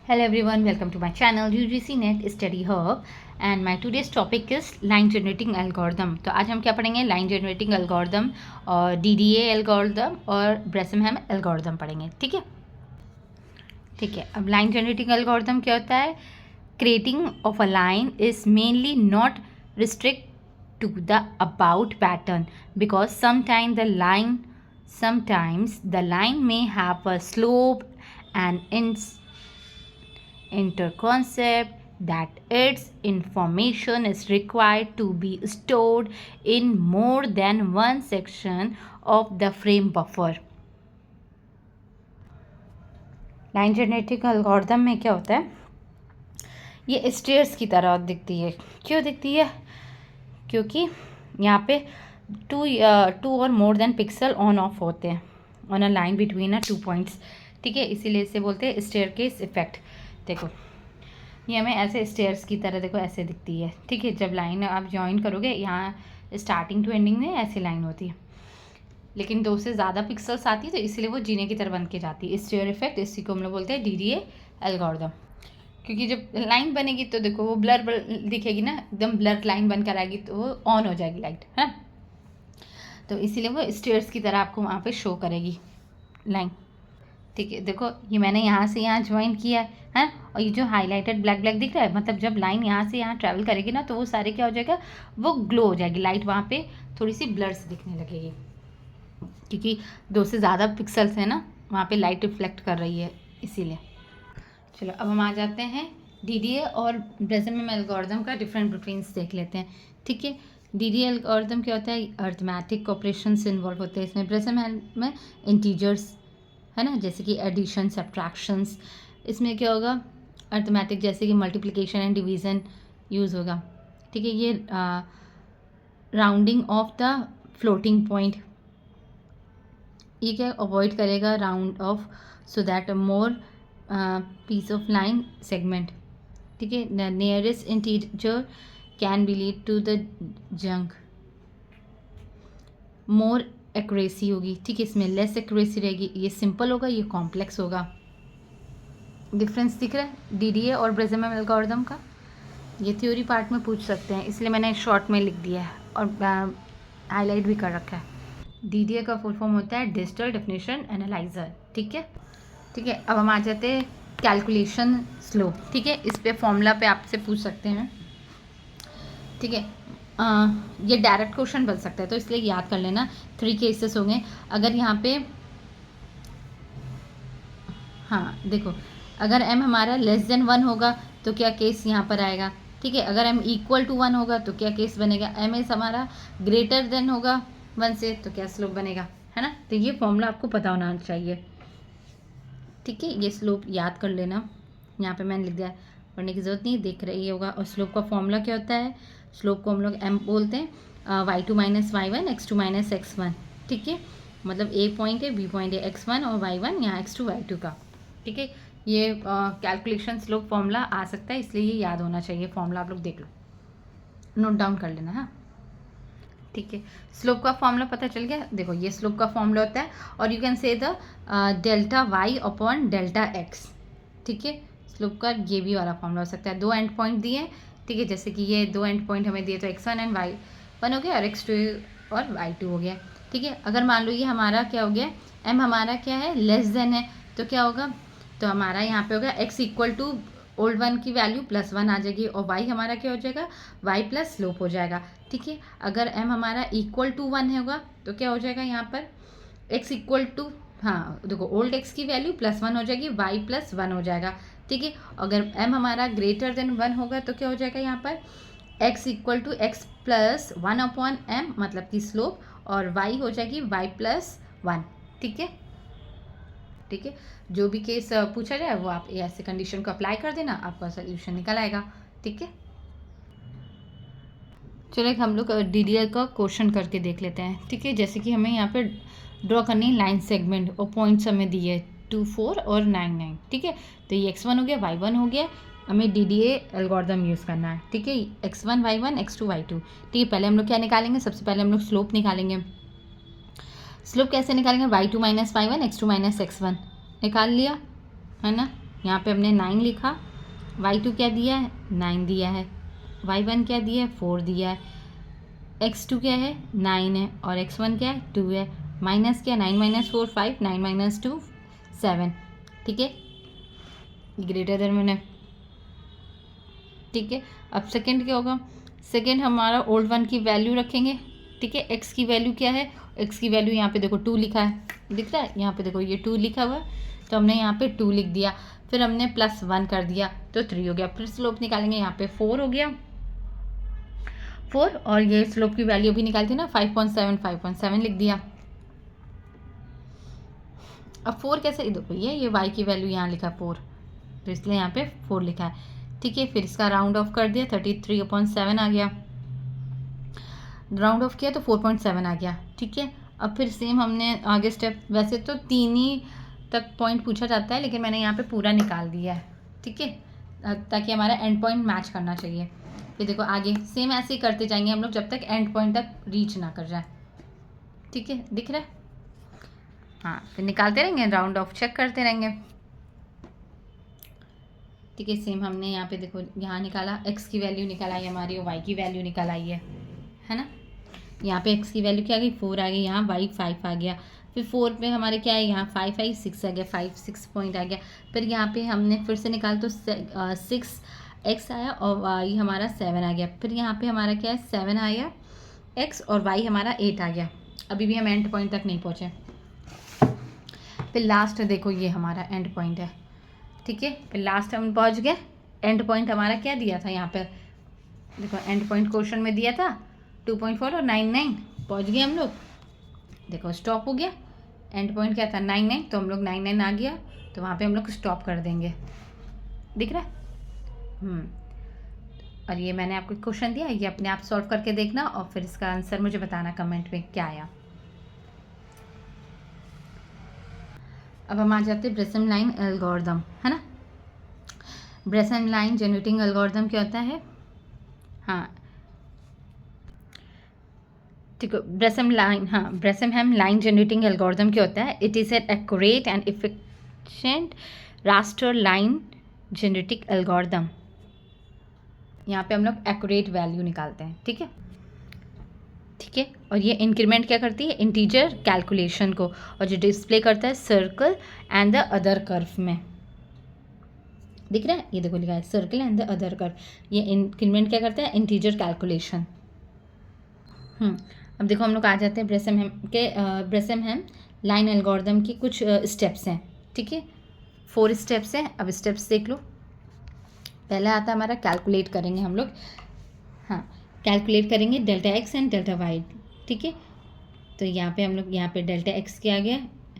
Hello everyone, welcome to my channel UGC Net Study Hub and my today's topic is line generating algorithm. तो आज हम क्या पढ़ेंगे? Line generating algorithm और DDA algorithm और ब्रेसनहम algorithm पढ़ेंगे. ठीक है. अब लाइन जनरेटिंग एल्गोरिदम क्या होता है? Creating of a line is mainly not restrict to the about pattern because sometimes the line may have a slope and interconcept that its information is required to be stored in more than one section of the frame buffer. Line generating algorithm में क्या होता है? ये stairs की तरह दिखती है. क्यों दिखती है? क्योंकि यहाँ पे टू और more than pixel on off होते हैं on a line between a 2 points. ठीक है, इसीलिए इसे बोलते हैं स्टेयरकेस इफेक्ट. देखो ये हमें ऐसे स्टेयर्स की तरह देखो ऐसे दिखती है. ठीक है, जब लाइन आप ज्वाइन करोगे यहाँ स्टार्टिंग टू एंडिंग में ऐसी लाइन होती है, लेकिन 2 से ज़्यादा पिक्सल्स आती है तो इसलिए वो जीने की तरह बन के जाती है. स्टेयर इफेक्ट, इसी को हम लोग बोलते हैं DDA एल्गोरिदम. क्योंकि जब लाइन बनेगी तो देखो वो ब्लर दिखेगी ना, एकदम ब्लर लाइन बनकर आएगी तो वो ऑन हो जाएगी लाइट, है. तो इसीलिए वो स्टेयर्स की तरह आपको वहाँ पे शो करेगी लाइन. ठीक है, देखो ये मैंने यहाँ से यहाँ ज्वाइन किया है, और ये जो हाईलाइटेड ब्लैक ब्लैक दिख रहा है, मतलब जब लाइन यहाँ से यहाँ ट्रैवल करेगी ना तो वो सारे क्या हो जाएगा, वो ग्लो हो जाएगी लाइट, वहाँ पे थोड़ी सी ब्लर्स दिखने लगेगी क्योंकि 2 से ज़्यादा पिक्सल्स है ना, वहाँ पे लाइट रिफ्लेक्ट कर रही है इसीलिए. चलो अब हम आ जाते हैं DDA और ब्रेसनहम एल्गोरिदम का डिफरेंट डिफरेंस देख लेते हैं. ठीक है, DDA एल्गोरिदम क्या होता है? अरिथमेटिक ऑपरेशंस इन्वॉल्व होते हैं इसमें. ब्रेसनहम में इंटीजर्स है ना, जैसे कि एडिशन, सब्ट्रैक्शंस. इसमें क्या होगा? अरिथमेटिक जैसे कि मल्टीप्लिकेशन एंड डिवीज़न यूज़ होगा. ठीक है, ये rounding off the floating point, ये क्या अवॉइड करेगा? Round of so that more piece of line segment. ठीक है, the nearest integer can be lead to the junk. more accuracy होगी. ठीक है, इसमें less accuracy रहेगी. ये simple होगा, ये complex होगा. डिफरेंस दिख रहा है DDA और ब्रेसनहम एल्गोरिदम का? ये थ्योरी पार्ट में पूछ सकते हैं, इसलिए मैंने शॉर्ट में लिख दिया है और हाईलाइट भी कर रखा है. DDA का फुल फॉर्म होता है डिजिटल डेफिनेशन एनालाइजर. ठीक है, अब हम आ जाते हैं कैलकुलेशन स्लोप. ठीक है, इस पे फॉर्मूला पे आपसे पूछ सकते हैं. ठीक है, ये डायरेक्ट क्वेश्चन बन सकता है तो इसलिए याद कर लेना. 3 केसेस होंगे. अगर यहाँ पे हाँ देखो, अगर m हमारा लेस देन 1 होगा तो क्या केस यहाँ पर आएगा. ठीक है, अगर m इक्वल टू 1 होगा तो क्या केस बनेगा. m इस हमारा ग्रेटर देन होगा 1 से तो क्या स्लोप बनेगा, है ना. तो ये फॉर्मूला आपको पता होना चाहिए. ठीक है, ये स्लोप याद कर लेना. यहाँ पे मैंने लिख दिया, पढ़ने की ज़रूरत नहीं, देख रही होगा. और स्लोप का फॉर्मूला क्या होता है? स्लोप को हम लोग m बोलते हैं, y2 - y1 x2 - x1. ठीक है, मतलब a पॉइंट है, b पॉइंट है, x1 और y1 यहाँ x2 y2 का. ठीक है, ये कैलकुलेशन स्लोप फॉर्मूला आ सकता है, इसलिए ये याद होना चाहिए. फॉर्मूला आप लोग देख लो, नोट डाउन कर लेना. हाँ ठीक है, स्लोप का फॉर्मूला पता चल गया. देखो ये स्लोप का फॉर्मूला होता है, और you can say the delta y upon delta x. ठीक है, स्लोप का ये भी वाला फॉर्मूला हो सकता है. 2 एंड पॉइंट दिए. ठीक है, जैसे कि ये 2 एंड पॉइंट हमें दिए तो x1 एंड y1 हो गया और x2 और y2 हो गया. ठीक है, अगर मान लो ये हमारा क्या हो गया, m हमारा क्या है, लेस देन है, तो क्या होगा, तो हमारा यहाँ पे होगा x इक्वल टू ओल्ड 1 की वैल्यू +1 आ जाएगी, और y हमारा क्या हो जाएगा, y प्लस स्लोप हो जाएगा. ठीक है, अगर m हमारा इक्वल टू 1 होगा तो क्या हो जाएगा, यहाँ पर x इक्वल टू, हाँ देखो ओल्ड x की वैल्यू +1 हो जाएगी, y प्लस 1 हो जाएगा. ठीक है, अगर m हमारा ग्रेटर देन 1 होगा तो क्या हो जाएगा, यहाँ पर x equal to x plus 1 upon m, मतलब कि स्लोप, और y हो जाएगी y प्लस 1. ठीक है, जो भी केस पूछा जाए वो आप ऐसे कंडीशन को अप्लाई कर देना, आपका सोल्यूशन निकल आएगा. ठीक है, चलो एक हम लोग DDA का क्वेश्चन करके देख लेते हैं. ठीक है, जैसे कि हमें यहाँ पे ड्रॉ करनी है लाइन सेगमेंट, और पॉइंट्स हमें दिए 2, 4 और 9, 9. ठीक है, तो ये x1 हो गया, y1 हो गया, हमें DDA एल्गोरिदम यूज़ करना है. ठीक है, x1 y1 x2 y2. ठीक है, पहले हम लोग क्या निकालेंगे, सबसे पहले हम लोग स्लोप निकालेंगे. स्लोप कैसे निकालेंगे, y2 - y1 x2 - x1 निकाल लिया, है ना. यहाँ पे हमने 9 लिखा, y2 क्या दिया है 9 दिया है, y1 क्या दिया है 4 दिया है, x2 क्या है 9 है और x1 क्या है 2 है, माइनस क्या 9 माइनस 4 5, 9 माइनस 2 7, ठीक है, ग्रेटर देन मैंने, ठीक है। अब सेकंड क्या होगा, सेकंड हमारा ओल्ड वन की वैल्यू रखेंगे, ठीक है। x की वैल्यू क्या है, x की वैल्यू यहाँ पे देखो 2 लिखा है, दिख रहा है यहाँ पे देखो ये 2 लिखा हुआ है, तो हमने यहाँ पे 2 लिख दिया, फिर हमने +1 कर दिया तो 3 हो गया, फिर स्लोप निकालेंगे, यहाँ पे 4 हो गया 4, और ये स्लोप की वैल्यू भी निकालती ना 5.7 लिख दिया। अब 4 कैसे, देखो ये y की वैल्यू यहाँ लिखा 4, तो इसलिए यहाँ पे 4 लिखा है, ठीक है। फिर इसका राउंड ऑफ कर दिया 33/7 आ गया, राउंड ऑफ किया तो 4.7 आ गया, ठीक है। अब फिर सेम हमने आगे स्टेप, वैसे तो 3 ही तक पॉइंट पूछा जाता है, लेकिन मैंने यहाँ पे पूरा निकाल दिया है, ठीक है, ताकि हमारा एंड पॉइंट मैच करना चाहिए। फिर देखो आगे सेम ऐसे ही करते जाएंगे हम लोग जब तक एंड पॉइंट तक रीच ना कर जाए, ठीक है, दिख रहा है। हाँ, फिर निकालते रहेंगे, राउंड ऑफ चेक करते रहेंगे, ठीक है। सेम हमने यहाँ पे देखो यहाँ निकाला, x की वैल्यू निकाल आई हमारी और y की वैल्यू निकाल आई है ना। यहाँ पे x की वैल्यू क्या आ गई 4 आ गई, यहाँ y 5 आ गया, फिर 4 पे हमारे क्या है यहाँ 5 आई 6 आ गया, 6 पॉइंट आ गया। फिर यहाँ पे हमने फिर से निकाल तो 6x आया और y हमारा 7 आ गया, फिर यहाँ पे हमारा क्या है 7 आया x और y हमारा 8 आ गया। अभी भी हम एंड पॉइंट तक नहीं पहुँचे। फिर लास्ट देखो ये हमारा एंड पॉइंट है, ठीक है। फिर लास्ट हम पहुँच गए, एंड पॉइंट हमारा क्या दिया था यहाँ पर, देखो एंड पॉइंट क्वेश्चन में दिया था 2.4 और 9 पहुँच गए हम लोग, देखो स्टॉप हो गया। एंड पॉइंट क्या था 9 तो हम लोग 9 आ गया, तो वहाँ पे हम लोग स्टॉप कर देंगे, दिख रहा है। और ये मैंने आपको क्वेश्चन दिया, ये अपने आप सॉल्व करके देखना और फिर इसका आंसर मुझे बताना कमेंट में क्या आया। अब हम आ जाते हैं ब्रेसम लाइन एल्गोरिथम, है ना। ब्रेसम लाइन जनरेटिंग एल्गोरिथम क्या होता है, हाँ ठीक है, ब्रेसम लाइन जनरेटिंग एल्गोरिथम क्या होता है, it is an accurate and efficient raster line generating algorithm. यहाँ पे हम लोग एक्यूरेट वैल्यू निकालते हैं, ठीक है, ठीक है। और ये इंक्रीमेंट क्या करती है, इंटीजर कैलकुलेशन को, और जो डिस्प्ले करता है circle and the other curve में, दिख रहा है ये देखो लिखा है circle and the other curve. ये इंक्रीमेंट क्या करता है, इंटीजर कैलकुलेशन। अब देखो हम लोग आ जाते हैं ब्रेसम हेम लाइन एल्गोरिथम की कुछ स्टेप्स हैं, ठीक है, 4 स्टेप्स हैं। अब स्टेप्स देख लो, पहला आता है हमारा कैलकुलेट करेंगे हम लोग, हाँ कैलकुलेट करेंगे delta x and delta y, ठीक है। तो यहाँ पे हम लोग यहाँ पे डेल्टा एक्स क्या आ गया,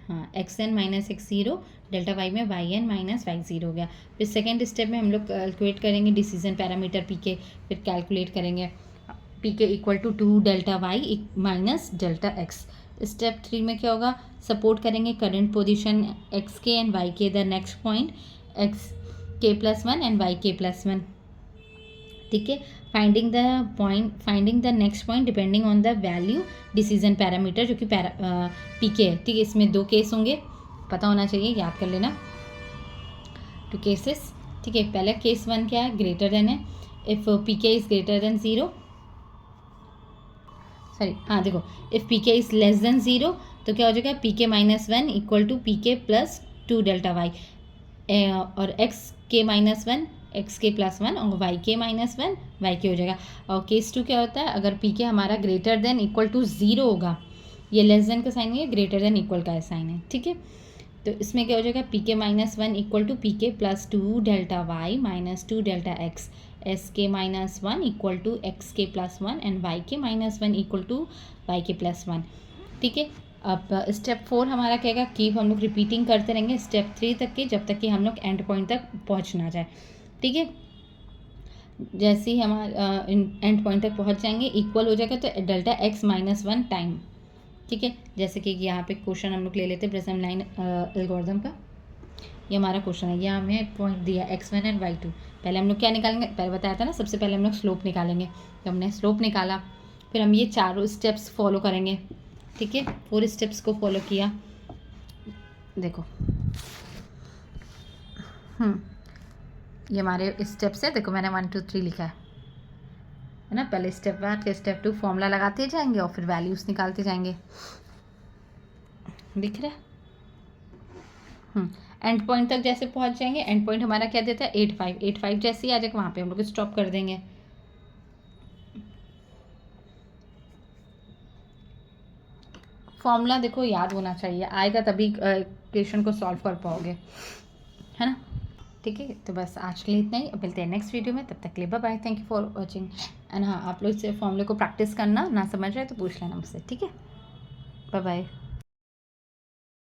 हाँ x n minus x zero, delta y में y n minus y zero हो गया। फिर सेकेंड स्टेप में हम लोग कैलकुलेट करेंगे डिसीजन पैरामीटर पी के, फिर कैलकुलेट करेंगे पी के equal to 2 delta y minus delta x. Step 3 में क्या होगा, सपोर्ट करेंगे करंट पोजीशन एक्स के एंड वाई के द नेक्स्ट पॉइंट एक्स के प्लस 1 एंड वाई के प्लस 1, ठीक है। Finding the next point depending on the value decision parameter, जो कि पी के है, ठीक है। इसमें 2 केस होंगे, पता होना चाहिए, याद कर लेना 2 केसेस, ठीक है। पहला केस 1 क्या है, ग्रेटर देन है, इफ़ पी के इज़ ग्रेटर देन 0, सॉरी हाँ देखो इफ़ पी के इज़ लेस देन 0 तो क्या हो जाएगा, पी के माइनस 1 इक्वल टू पी के प्लस 2 डेल्टा वाई, और एक्स के माइनस 1 एक्स के प्लस 1 और वाई के माइनस 1 वाई के हो जाएगा। और केस 2 क्या होता है, अगर पी के हमारा ग्रेटर देन इक्वल टू 0 होगा, ये लेस देन का साइन है, ग्रेटर देन इक्वल का साइन है, ठीक है। तो इसमें क्या हो जाएगा, पी के माइनस 1 इक्वल टू पी के plus 2 delta y minus 2 delta x, s के माइनस 1 इक्वल टू एक्स के प्लस 1 एंड वाई के माइनस 1 इक्वल टू वाई के प्लस 1, ठीक है। अब स्टेप 4 हमारा कहेगा कीप, हम लोग रिपीटिंग करते रहेंगे स्टेप 3 तक के, जब तक कि हम लोग एंड पॉइंट तक पहुँच ना जाए, ठीक है। जैसे ही हमारा एंड पॉइंट तक पहुँच जाएंगे इक्वल हो जाएगा तो डेल्टा एक्स माइनस 1 टाइम, ठीक है। जैसे कि यहाँ पे क्वेश्चन हम लोग ले लेते हैं ब्रेसम लाइन एल्गोरिथम का, ये हमारा क्वेश्चन है, ये हमें पॉइंट दिया x1 एंड y2। पहले हम लोग क्या निकालेंगे, पहले बताया था ना, सबसे पहले हम लोग स्लोप निकालेंगे, तो हमने स्लोप निकाला, फिर हम ये चारों स्टेप्स फॉलो करेंगे, ठीक है। 4 स्टेप्स को फॉलो किया, देखो ये हमारे स्टेप्स है। देखो मैंने 1 2 3 लिखा है ना। पहले स्टेप 1 फिर स्टेप 2 फॉर्मूला लगाते जाएंगे और फिर वैल्यूज़ निकालते जाएंगे। दिख रहा है। एंड पॉइंट तक जैसे पहुंच जाएंगे, एंड पॉइंट हमारा क्या देता है 8 5 जैसे ही आ जाएगा वहाँ पे हम लोग स्टॉप कर देंगे। फॉर्मूला देखो याद होना चाहिए, आएगा तभी क्वेश्चन को सॉल्व कर पाओगे, है ना। ठीक है, तो बस आज के लिए इतना ही। अब मिलते हैं नेक्स्ट वीडियो में, तब तक के लिए bye bye, thank you for watching. And हाँ, आप लोग इस फॉर्मूले को प्रैक्टिस करना, ना समझ रहे तो पूछ लेना मुझसे, ठीक है। Bye bye.